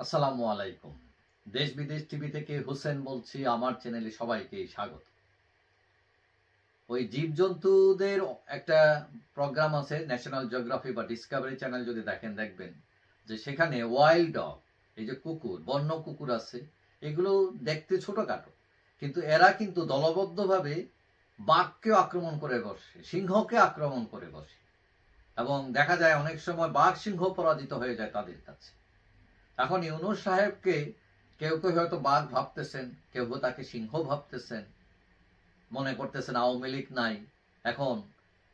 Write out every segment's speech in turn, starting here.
আসসালামু আলাইকুম। দেশ বিদেশ টিভি থেকে হোসেন বলছি। আমার চ্যানেলে সবাইকে স্বাগত। ওই জীবজন্তুদের একটা প্রোগ্রাম আছে ন্যাশনাল জিওগ্রাফি বা ডিসকভারি চ্যানেল, যদি দেখেন দেখবেন যে সেখানে ওয়াইল্ড ডগ, এই যে কুকুর, বন্য কুকুর আছে, এগুলো দেখতে ছোটখাটো, কিন্তু এরা কিন্তু দলবদ্ধভাবে বাঘকেও আক্রমণ করে বসে, সিংহকে আক্রমণ করে বসে, এবং দেখা যায় অনেক সময় বাঘ সিংহ পরাজিত হয়ে যায় তাদের কাছে। এখন ইউনূস সাহেবকে কেউ কেউ হয়তো বাঘ ভাবতেছেন, কেউ কেউ তাকে সিংহ ভাবতেছেন, মনে করতেছেন আওয়ামী লীগ নাই, এখন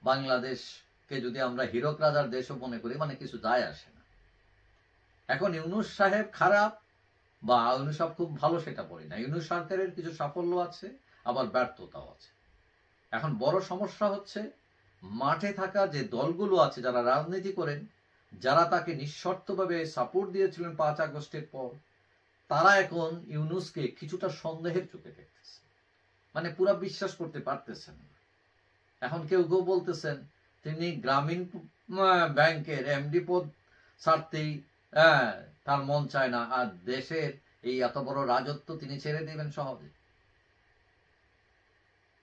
বাংলাদেশকে যদি আমরা হীরক রাজার দেশও মনে করি, মানে কিছু যায় আসে না। এখন ইউনূস সাহেব খারাপ বা ইউনূস সাহেব খুব ভালো সেটা বলি না। ইউনূস সরকারের কিছু সাফল্য আছে, আবার ব্যর্থতাও আছে। এখন বড় সমস্যা হচ্ছে মাঠে থাকা যে দলগুলো আছে, যারা রাজনীতি করেন, যারা তাকে নিঃশর্তভাবে সাপোর্ট দিয়েছিলেন ৫ আগস্টের পর, তারা এখন ইউনূসকে কিছুটা সন্দেহের চোখে দেখতেছে, মানে পুরা বিশ্বাস করতে পারতেছেন না। এখন কেউ কেউ বলতেছেন তিনি গ্রামীণ ব্যাংকের এমডি পদ ছাড়তেই তার মন চায় না, আর দেশের এই এত বড় রাজত্ব তিনি ছেড়ে দিবেন সহজে।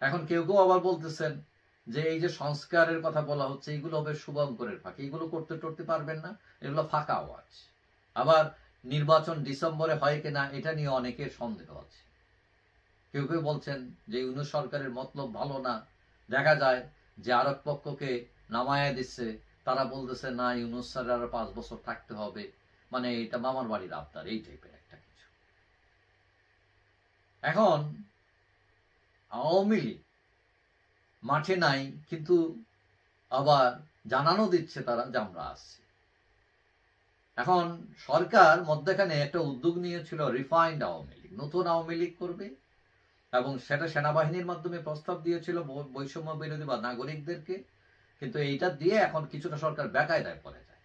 এখন কেউ কেউ আবার বলতেছেন যে এই যে সংস্কারের কথা বলা হচ্ছে, এগুলো হবে শুভঙ্করের ফাঁকি, এগুলো করতে পারবেন না, এগুলো ফাঁকা আওয়াজ। আবার নির্বাচন ডিসেম্বরে হয় কিনা এটা নিয়ে অনেকের সন্দেহ আছে। কেউ কেউ বলছেন যে ইউনূস সরকারের মতলব ভালো না, দেখা যায় যে আরেক পক্ষকে নামায়া দিচ্ছে, তারা বলতেছে না ইউনূস স্যার আরো 5 বছর থাকতে হবে, মানে এটা মামার বাড়ির আবদার, এই টাইপের একটা কিছু। এখন আওয়ামী লীগ মাঠে নাই, কিন্তু আবার জানানো দিচ্ছে তারা যে আমরা আসছি। এখন সরকার মধ্যখানে একটা উদ্যোগ নিয়েছিল, রিফাইন্ড আওয়ামী লীগ, নতুন আওয়ামী লীগ করবে, এবং সেটা সেনাবাহিনীর মাধ্যমে প্রস্তাব দিয়েছিল বৈষম্য বিরোধী বা নাগরিকদেরকে। কিন্তু এইটা দিয়ে এখন কিছুটা সরকার বেকায়দায় পড়ে যায়,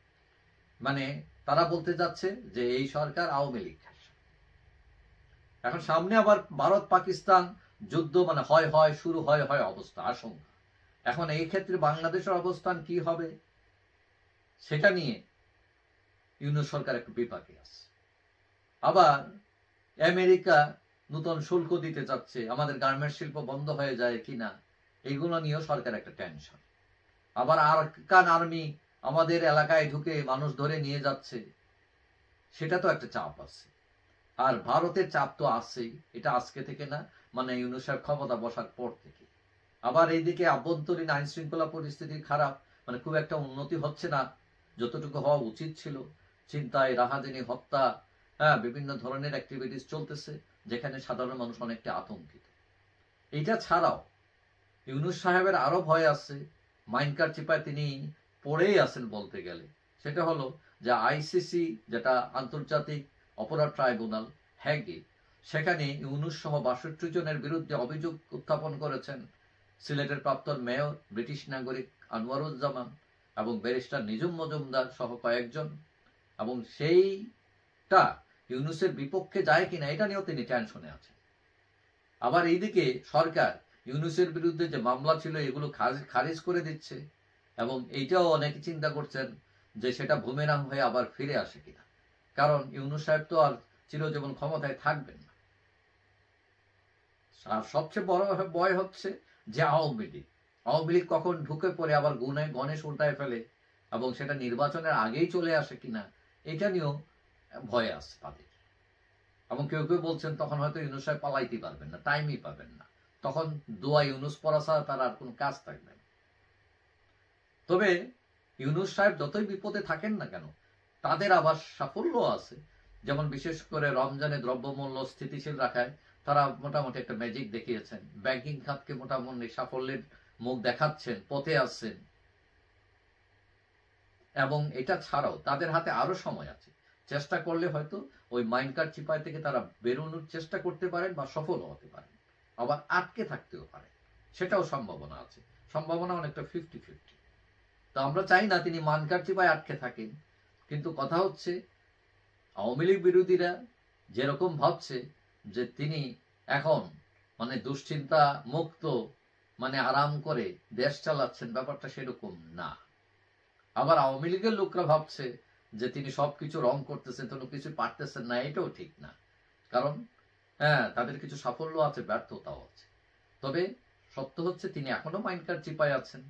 মানে তারা বলতে যাচ্ছে যে এই সরকার আওয়ামী লীগ। এখন সামনে আবার ভারত পাকিস্তান যুদ্ধ, মানে হয় শুরু হয় অবস্থা, আশঙ্কা। এখন এই ক্ষেত্রে বাংলাদেশের অবস্থান কি হবে সেটা নিয়ে ইউনূস সরকার একটু বিপাকে আছে। আবার আমেরিকা নতুন শুল্ক দিতে চাচ্ছে, আমাদের গার্মেন্টস শিল্প বন্ধ হয়ে যায় কিনা, এইগুলো নিয়েও সরকার একটা টেনশন। আবার আরাকান আর্মি আমাদের এলাকায় ঢুকে মানুষ ধরে নিয়ে যাচ্ছে, সেটা তো একটা চাপ আছে। আর ভারতের চাপ তো আছেই, এটা আজকে থেকে না, মানে ইউনূস সাহেব ক্ষমতা বসার পর থেকে। আবার এইদিকে আভ্যন্তরীণ আইন শৃঙ্খলা পরিস্থিতি খারাপ, মানে খুব একটা উন্নতি হচ্ছে না যতটুকু হওয়া উচিত ছিল। চিন্তায়, রাহাজানি, হত্যা, বিভিন্ন ধরনের অ্যাক্টিভিটিস চলতেছে, যেখানে সাধারণ মানুষ অনেকটা আতঙ্কিত। এইটা ছাড়াও ইউনূস সাহেবের আরো ভয় আছে, মাইনকার চিপায় তিনি পড়েই আছেন বলতে গেলে। সেটা হলো যে আইসিসি, যেটা আন্তর্জাতিক অপরাধ ট্রাইব্যুনাল, হ্যাগে, সেখানে ইউনূস সহ ৬২ জনের বিরুদ্ধে অভিযোগ উত্থাপন করেছেন সিলেটের প্রাক্তন মেয়র, ব্রিটিশ নাগরিক আনোয়ারুজ্জামান এবং ব্যারিস্টার নিজুম মজুমদার সহ কয়েকজন, এবং সেইটা ইউনূসের বিপক্ষে যায় কিনা এটা নিয়েও তিনি টেনশনে আছেন। আবার এইদিকে সরকার ইউনূসের বিরুদ্ধে যে মামলা ছিল এগুলো খারিজ করে দিচ্ছে, এবং এইটাও অনেকে চিন্তা করছেন যে সেটা বুমেরাং হয়ে আবার ফিরে আসে কিনা, কারণ ইউনূস সাহেব তো আর চিরজীবন ক্ষমতায় থাকবেন না। আর সবচেয়ে বড় ভয় হচ্ছে যে আওয়ামী লীগ কখন ঢুকে পড়ে আবার গণেশ উল্টায় ফেলে, এবং সেটা নির্বাচনের আগেই চলে আসে কিনা, এটা নিয়েও ভয় আছে তাদের। এবং কেউ কেউ বলছেন তখন হয়তো ইউনূস সাহেব পালাইতে পারবেন না, টাইমই পাবেন না, তখন দোয়া ইউনূস পড়া ছাড়া তার আর কোনো কাজ থাকবে না। তবে ইউনূস সাহেব যতই বিপদে থাকেন না কেন, তাদের আবার সাফল্য আছে। যেমন বিশেষ করে রমজানে দ্রব্যমূল্য স্থিতিশীল রাখায় তারা মোটামুটি একটা ম্যাজিক দেখিয়েছেন, ব্যাংকিং খাতকে মোটামুটি সাফল্যের মুখ দেখাচ্ছেন, পথে আসছেন। এবং এটা ছাড়াও তাদের হাতে আরো সময় আছে, চেষ্টা করলে হয়তো ওই মাইনকার চিপায় থেকে তারা বেরোনোর চেষ্টা করতে পারেন বা সফল হতে পারেন, আবার আটকে থাকতেও পারে, সেটাও সম্ভাবনা আছে। সম্ভাবনা অনেকটা 50-50। তো আমরা চাই না তিনি মানকার চিপায় আটকে থাকেন, কিন্তু কথা হচ্ছে আওয়ামী লীগ বিরোধীরা যেরকম ভাবছে যে তিনি এখন মানে দুশ্চিন্তা মুক্ত, মানে আরাম করে দেশ চালাচ্ছেন, ব্যাপারটা সেরকম না। আবার আওয়ামী লীগের লোকরা ভাবছে যে তিনি সবকিছু রং করতেছেন, কোনো কিছু পারতেছেন না, এটাও ঠিক না। কারণ হ্যাঁ, তাদের কিছু সাফল্য আছে, ব্যর্থতাও আছে। তবে সত্য হচ্ছে তিনি এখনো মাইনকার চিপায় আছেন,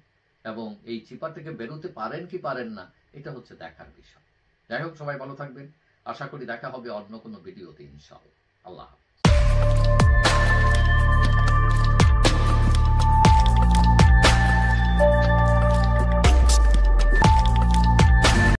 এবং এই চিপা থেকে বেরোতে পারেন কি পারেন না, এটা হচ্ছে দেখার বিষয়। যাই হোক, সবাই ভালো থাকবেন। আশা করি দেখা হবে অন্য কোনো ভিডিওতে ইনশাআল্লাহ। আল্লাহ হাফেজ।